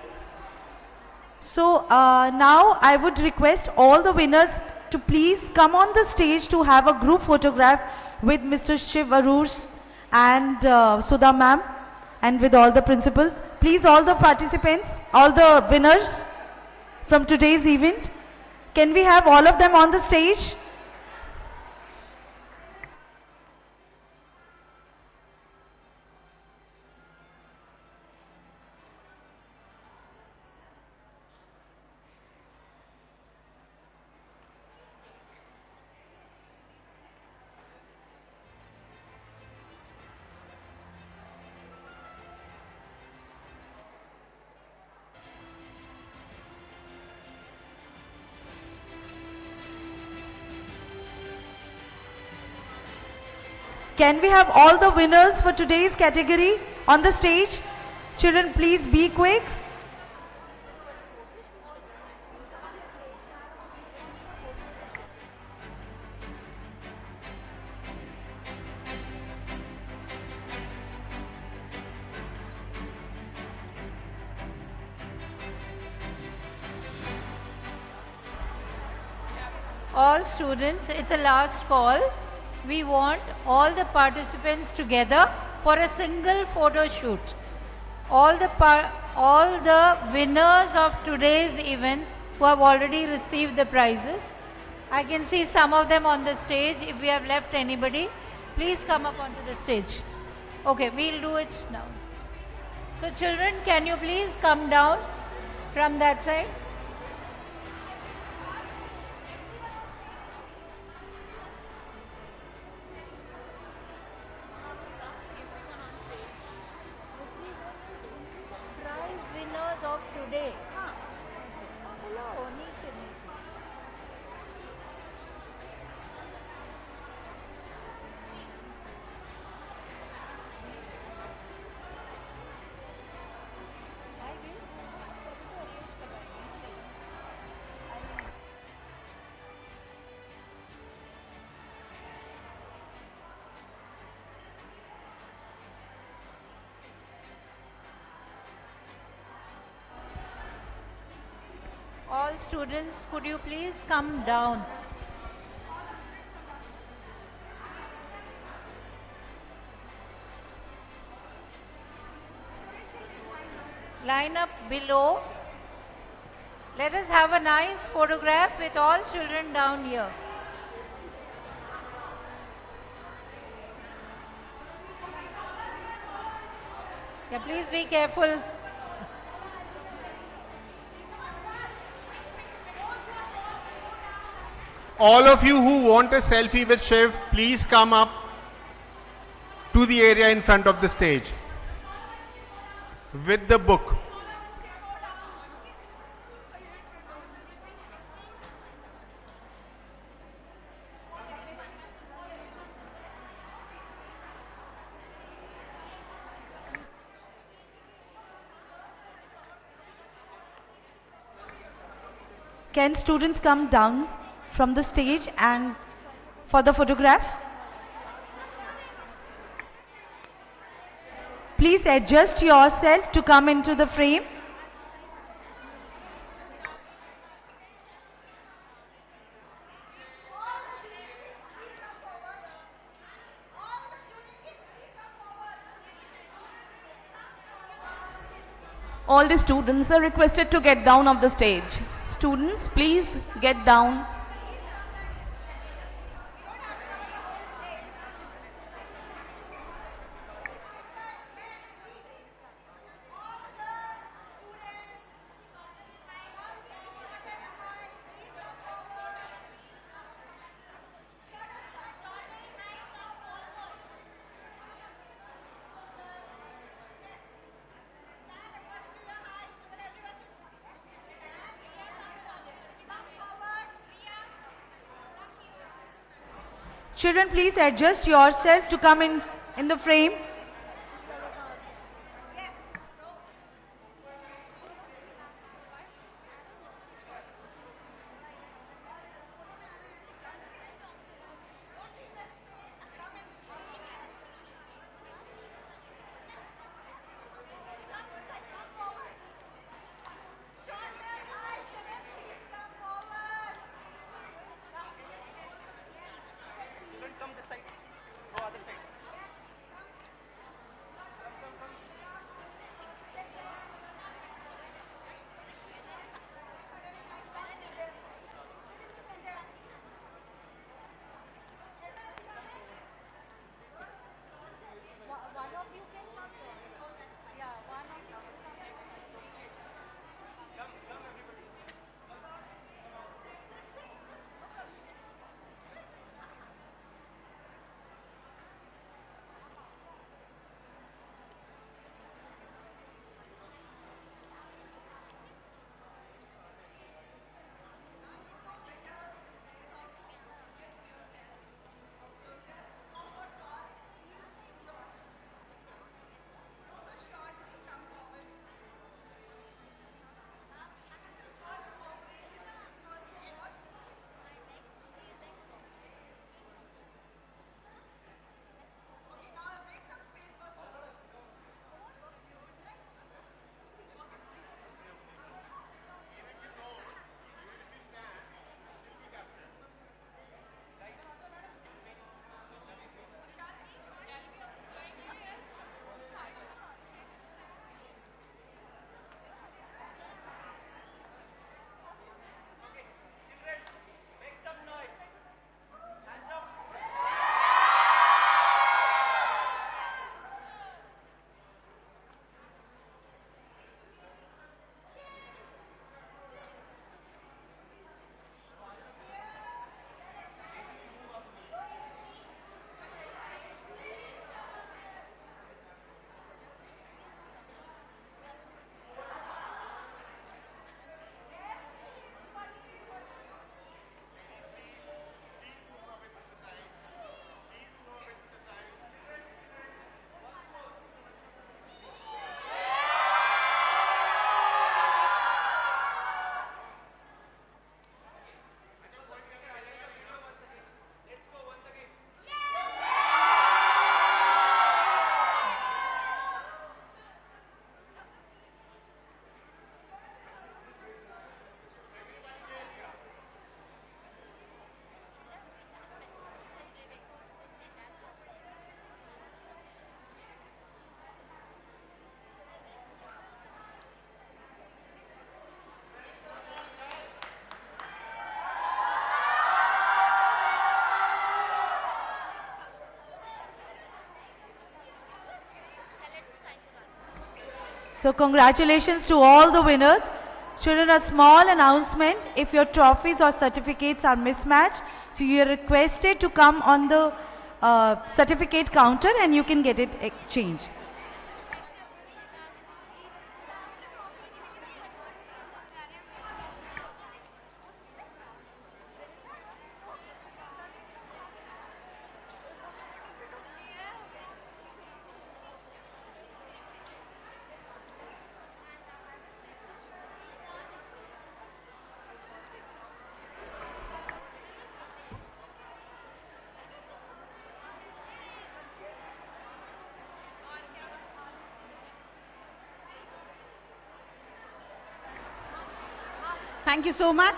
So now I would request all the winners to please come on the stage to have a group photograph with Mr. Shiv Arush and Sudha ma'am and with all the principals. Please, all the participants, all the winners from today's event, can we have all of them on the stage? Can we have all the winners for today's category on the stage? Children, please be quick. All students, it's a last call. We want all the participants together for a single photo shoot. All the winners of today's events who have already received the prizes. I can see some of them on the stage. If we have left anybody, please come up onto the stage. Okay, we'll do it now. So children, can you please come down from that side? Of today. Hello, niche. Can students, could you please come down? Line up below. Let us have a nice photograph with all children down here. Yeah, please be careful. All of you who want a selfie with Shiv, please come up to the area in front of the stage with the book. Can students come down from the stage and for the photograph? Please adjust yourself to come into the frame. All the students are requested to get down off the stage. Students, please get down. Children, please adjust yourself to come in the frame. So congratulations to all the winners. Children, a small announcement: if your trophies or certificates are mismatched, so you are requested to come on the certificate counter and you can get it exchanged. Thank you so much.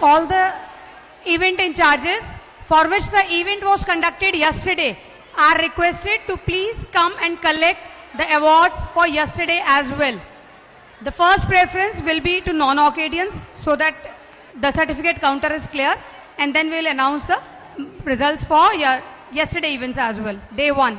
All the event in charges for which the event was conducted yesterday are requested to please come and collect the awards for yesterday as well. The first preference will be to non-Orchidians so that the certificate counter is clear, and then we'll announce the results for yesterday events as well, day 1.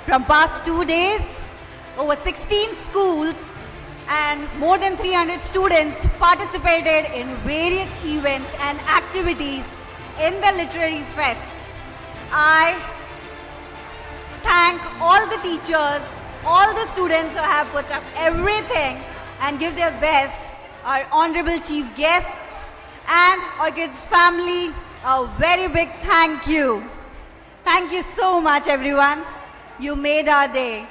From past 2 days, over 16 schools and more than 300 students participated in various events and activities in the Literary Fest. I thank all the teachers, all the students who have put up everything and give their best, our honorable chief guests and Orchids family, a very big thank you. Thank you so much, everyone. You made our day.